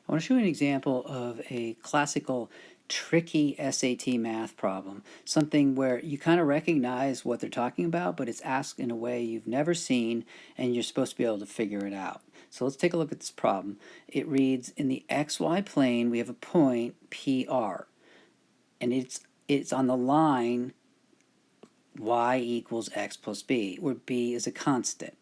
I want to show you an example of a classical tricky SAT math problem, something where you kind of recognize what they're talking about, but it's asked in a way you've never seen and you're supposed to be able to figure it out. So let's take a look at this problem. It reads, in the xy plane we have a point PR, and it's on the line y equals x plus b, where b is a constant.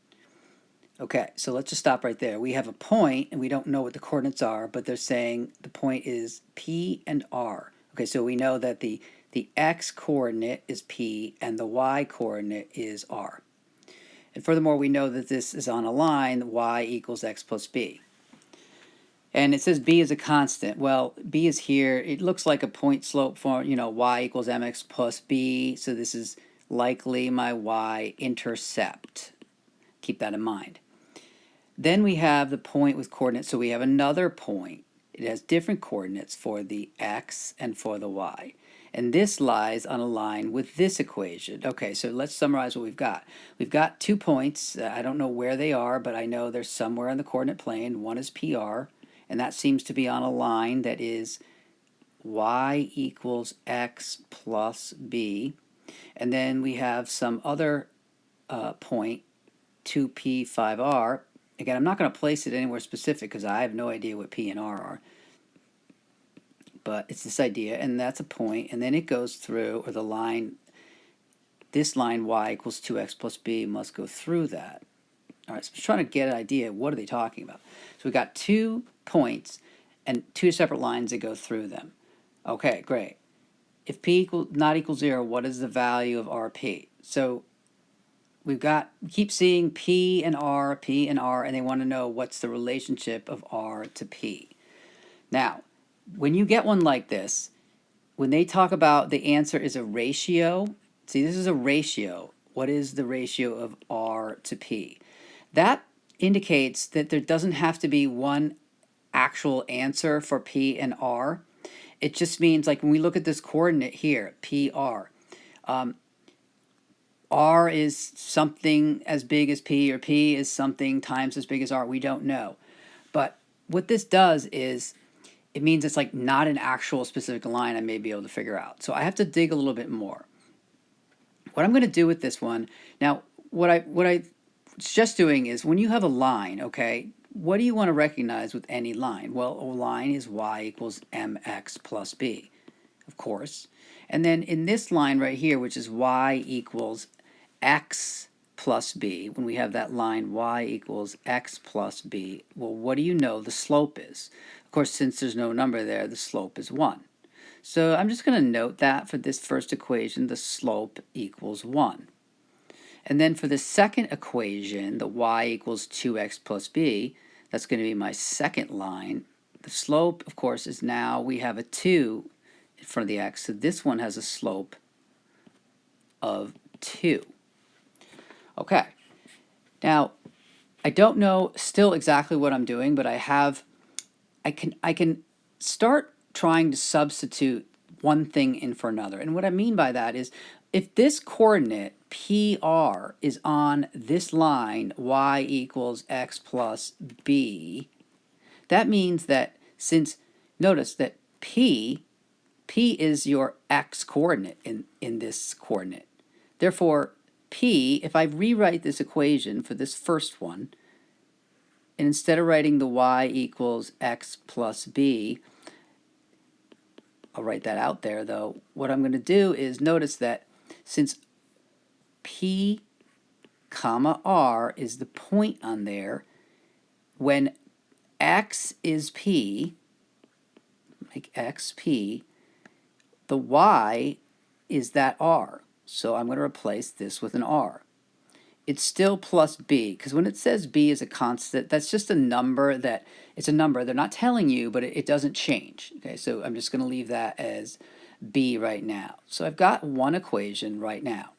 Okay, so let's just stop right there. We have a point, and we don't know what the coordinates are, but they're saying the point is P and R. Okay, so we know that the x coordinate is P and the y coordinate is R. And furthermore, we know that this is on a line, y equals x plus b. And it says b is a constant. Well, b is here. It looks like a point slope form, y equals mx plus b. So this is likely my y-intercept. Keep that in mind. Then we have the point with coordinates, so we have another point. It has different coordinates for the x and for the y. And this lies on a line with this equation. Okay, so let's summarize what we've got. We've got 2 points. I don't know where they are, but I know they're somewhere in the coordinate plane. One is PR, and that seems to be on a line that is y equals x plus b. And then we have some other point, 2p, 5r. Again, I'm not going to place it anywhere specific because I have no idea what P and R are. But it's this idea, and that's a point, and then it goes through, or the line, this line y equals 2x plus b must go through that. All right, so I'm just trying to get an idea, what are they talking about? So we got 2 points and 2 separate lines that go through them. Okay, great. If p not equal 0, what is the value of RP? So we keep seeing P and R, and they want to know what's the relationship of R to P. Now, when you get one like this, when they talk about the answer is a ratio, see, this is a ratio. What is the ratio of R to P? That indicates that there doesn't have to be one actual answer for P and R. It just means, like when we look at this coordinate here, PR, R is something as big as P, or P is something times as big as R. We don't know. But what this does is it means it's like not an actual specific line I may be able to figure out. So I have to dig a little bit more. What I'm going to do with this one, now what I suggest doing is when you have a line, okay, what do you want to recognize with any line? Well, a line is y equals mx plus b, of course. And then in this line right here, which is y equals x plus b, when we have that line y equals x plus b, well, what do you know the slope is? Of course, since there's no number there, the slope is 1. So I'm just going to note that for this first equation, the slope equals 1. And then for the second equation, the y equals 2x plus b, that's going to be my second line. The slope, of course, is now we have a 2 in front of the x, so this one has a slope of 2. Okay, now I don't know still exactly what I'm doing, but I can start trying to substitute one thing in for another. And what I mean by that is if this coordinate PR is on this line y equals x plus b, that means that notice that P is your x coordinate in this coordinate. Therefore, P, if I rewrite this equation for this first one, and instead of writing the y equals x plus b, I'll write that out there though. What I'm going to do is notice that since P comma R is the point on there, when x is P, make x P, the y is that R. So I'm going to replace this with an R. It's still plus b, because when it says b is a constant, that's just a number it's a number. They're not telling you, but it doesn't change. Okay, so I'm just going to leave that as b right now. So I've got one equation right now.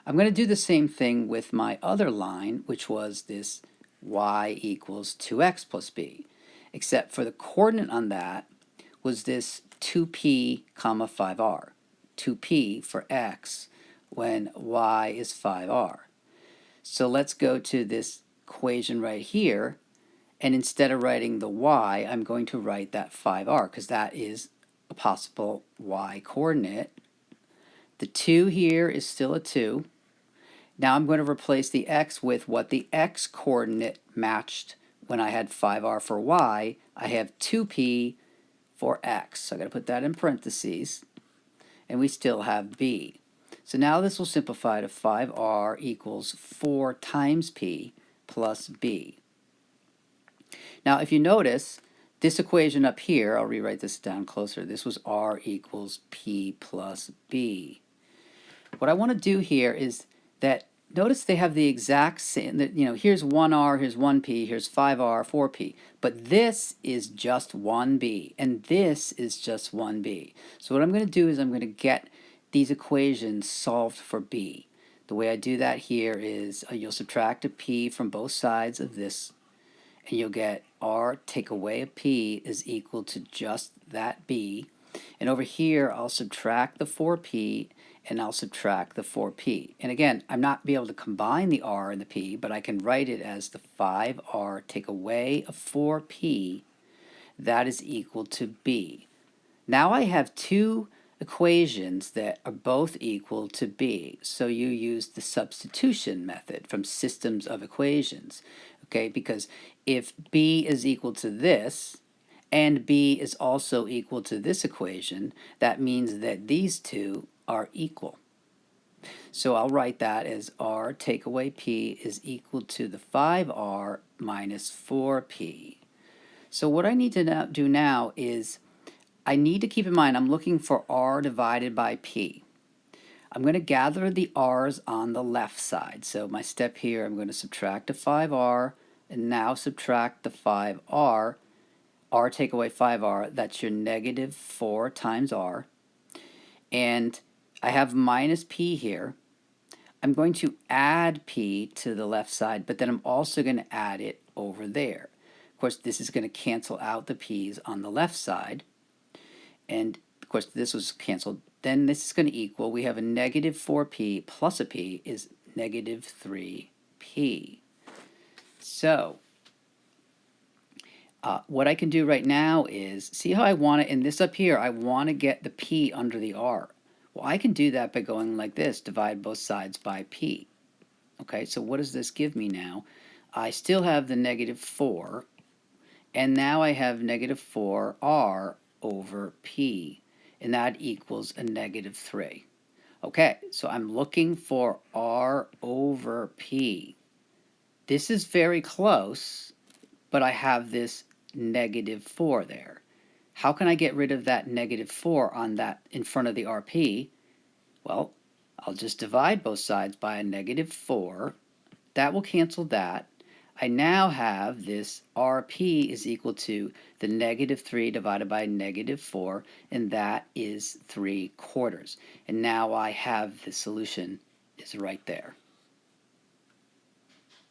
I'm going to do the same thing with my other line, which was this y equals 2x plus b, except for the coordinate on that was this 2p comma 5r. 2p for x when y is 5r. So let's go to this equation right here, And instead of writing the y, I'm going to write that 5r because that is a possible y coordinate. The 2 here is still a 2. Now I'm going to replace the x with what the x coordinate matched when I had 5r for y. I have 2p for x. So I got to put that in parentheses. And we still have b. So now this will simplify to 5r equals 4 times p plus b. Now if you notice, this equation up here, I'll rewrite this down closer. This was r equals p plus b. What I want to do here is that notice they have the exact same, here's 1r, here's 1p, here's 5r, 4p. But this is just 1b, and this is just 1b. So what I'm going to do is I'm going to get these equations solved for b. The way I do that here is you'll subtract a p from both sides of this, and you'll get r take away a p is equal to just that b. And over here, I'll subtract the 4p and I'll subtract the 4p. And again, I'm not be able to combine the r and the p, but I can write it as the 5r take away a 4p. That is equal to b. Now I have two equations that are both equal to b. So you use the substitution method from systems of equations. Okay, because if b is equal to this, and b is also equal to this equation, that means that these two are equal. So I'll write that as r take away p is equal to the 5r minus 4p. So what I need to do now is I need to keep in mind I'm looking for r divided by p. I'm going to gather the r's on the left side. So my step here, I'm going to subtract a 5r and now subtract the 5r. r take away 5r, that's your negative 4 times r. And I have minus p here. I'm going to add p to the left side, but then I'm also going to add it over there. Of course, this is going to cancel out the p's on the left side. And of course, this was canceled. Then this is going to equal, we have a negative 4p plus a p is negative 3p. So what I can do right now is, see how I want it in this up here, I want to get the p under the r. Well, I can do that by going like this, divide both sides by p. Okay, so what does this give me now? I still have the negative 4, and now I have negative 4r over p, and that equals a negative 3. Okay, so I'm looking for r over p. This is very close, but I have this negative 4 there. How can I get rid of that negative 4 on that in front of the rp? Well, I'll just divide both sides by a negative 4. That will cancel that. I now have this rp is equal to the negative 3 divided by negative 4, and that is 3/4. And now I have the solution is right there.